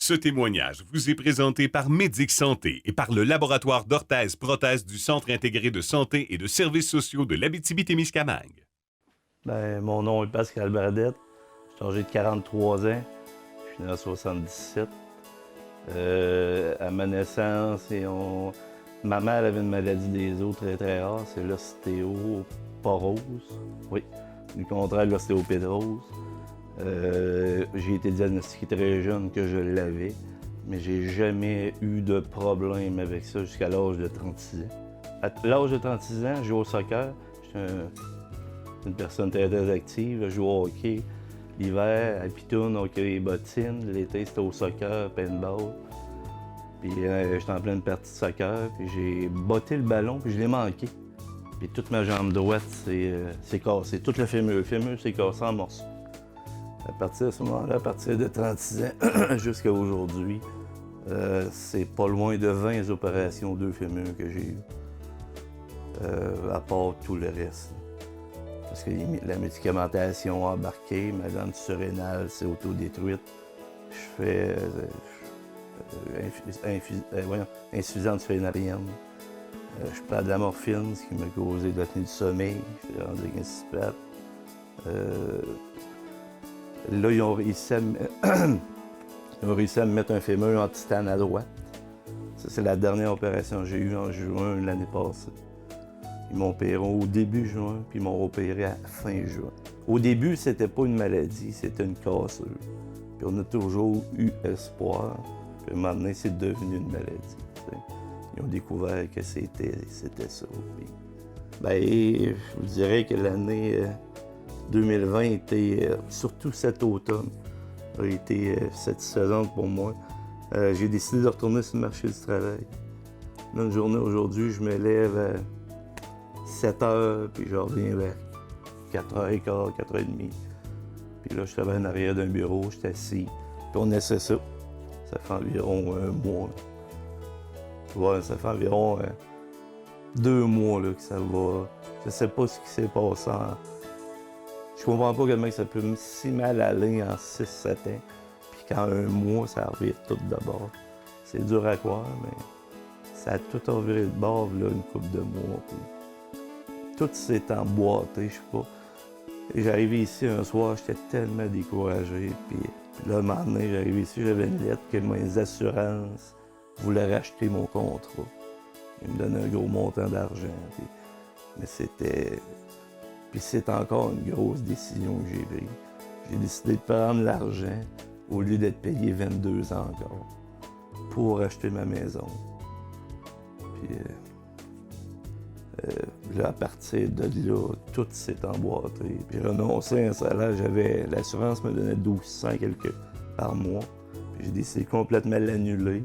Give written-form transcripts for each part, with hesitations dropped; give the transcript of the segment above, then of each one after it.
Ce témoignage vous est présenté par Médic Santé et par le laboratoire d'orthèse-prothèse du Centre intégré de santé et de services sociaux de l'Abitibi-Témiscamingue. Mon nom est Pascal Bradette. Je suis âgé de 43 ans. Je suis né en 77. À ma naissance, ma mère avait une maladie des os très très rare, c'est l'ostéoporose. Oui, du contraire de l'ostéopédrose. J'ai été diagnostiqué très jeune que je l'avais, mais j'ai jamais eu de problème avec ça jusqu'à l'âge de 36 ans. À l'âge de 36 ans, je joue au soccer. J'étais une personne très très active. Je joue au hockey l'hiver, à Pitoune, hockey et bottines. L'été, c'était au soccer, paintball. Puis j'étais en pleine partie de soccer, puis j'ai botté le ballon, puis je l'ai manqué. Puis toute ma jambe droite s'est cassée. Tout le fémur s'est cassé en morceaux. À partir de ce moment-là, à partir de 36 ans jusqu'à aujourd'hui, c'est pas loin de 20 opérations de fémur que j'ai eues, à part tout le reste. Parce que la médicamentation a embarqué, ma glande surrénale s'est autodétruite. Je fais insuffisance fénarienne. Je prends de la morphine, ce qui m'a causé de l'apnée du sommeil. Je suis rendu incipate. Là, ils ont réussi à me mettre un fémur en titane à droite. Ça, c'est la dernière opération que j'ai eue en juin l'année passée. Ils m'ont opéré au début juin, puis ils m'ont opéré à fin juin. Au début, c'était pas une maladie, c'était une cassure. Puis on a toujours eu espoir. Puis à un moment donné, c'est devenu une maladie. T'sais. Ils ont découvert que c'était ça. Puis, je vous dirais que l'année 2020 était, surtout cet automne, a été satisfaisante pour moi. J'ai décidé de retourner sur le marché du travail. Là, une journée aujourd'hui, je me lève à 7 h, puis je reviens vers 4h15, 4h30. Puis là, je travaille en arrière d'un bureau, je suis assis, puis on essaie ça. Ça fait environ un mois. Ouais, ça fait environ 2 mois là, que ça va. Je sais pas ce qui s'est passé. Je comprends pas comment ça peut si mal aller en 6-7 ans. Puis qu'en un mois, ça revient tout d'abord. C'est dur à croire, mais ça a tout reviré de bord là, une couple de mois. Puis tout s'est emboîté, je sais pas. J'arrivais ici un soir, j'étais tellement découragé. Puis là, un moment donné, j'arrivais ici, j'avais une lettre que mes assurances voulaient racheter mon contrat. Ils me donnaient un gros montant d'argent. Mais c'était... Puis c'est encore une grosse décision que j'ai prise. J'ai décidé de prendre l'argent au lieu d'être payé 22 ans encore pour acheter ma maison. Puis là, à partir de là, tout s'est emboîté. Puis renoncé à un salaire, l'assurance me donnait 1200 quelques par mois. Puis j'ai décidé complètement de l'annuler.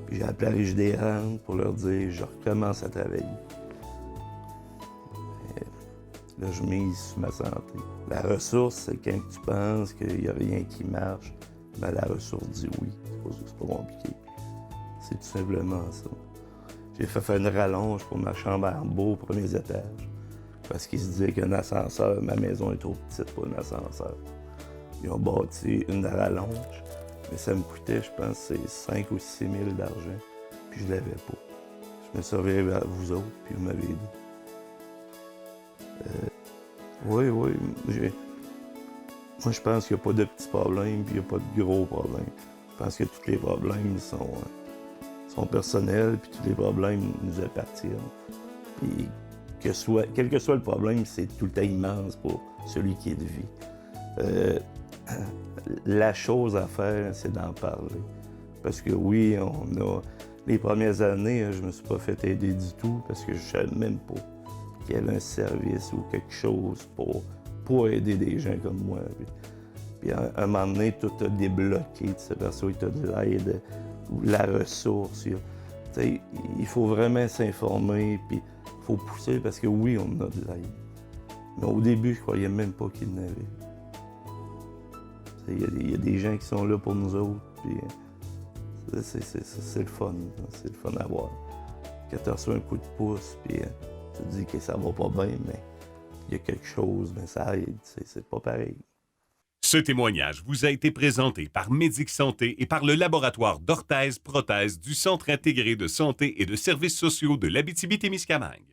Puis j'ai appelé la Régie des rentes pour leur dire je recommence à travailler. Là, je mise sur ma santé. La ressource, c'est quand tu penses qu'il n'y a rien qui marche, ben la ressource dit oui. C'est pas compliqué. C'est tout simplement ça. J'ai fait faire une rallonge pour ma chambre en bas aux premiers étages. Parce qu'ils se disaient qu'un ascenseur, ma maison est trop petite pour un ascenseur. Ils ont bâti une rallonge, mais ça me coûtait, je pense, c'est 5 ou 6 000 d'argent. Puis je l'avais pas. Je me suis réveillé vers vous autres, puis vous m'avez dit. Oui. Moi, je pense qu'il n'y a pas de petits problèmes, puis il n'y a pas de gros problèmes. Je pense que tous les problèmes sont personnels, puis tous les problèmes nous appartiennent. Puis quel que soit le problème, c'est tout le temps immense pour celui qui est de vie. La chose à faire, c'est d'en parler. Parce que oui, les premières années, je me suis pas fait aider du tout, parce que je savais même pas qu'il y avait un service ou quelque chose pour aider des gens comme moi. Puis à un moment donné, tout a débloqué. Tu s'aperçois que tu as de l'aide ou la ressource. Il faut vraiment s'informer, puis il faut pousser parce que oui, on a de l'aide. Mais au début, je croyais même pas qu'il y en avait. Il y a des gens qui sont là pour nous autres, puis c'est le fun. C'est le fun à voir. Quand tu reçois un coup de pouce, puis tu te dis que ça va pas bien, mais il y a quelque chose, mais ça aide, c'est pas pareil. Ce témoignage vous a été présenté par Médic Santé et par le laboratoire d'orthèse-prothèse du Centre intégré de santé et de services sociaux de l'Abitibi-Témiscamingue.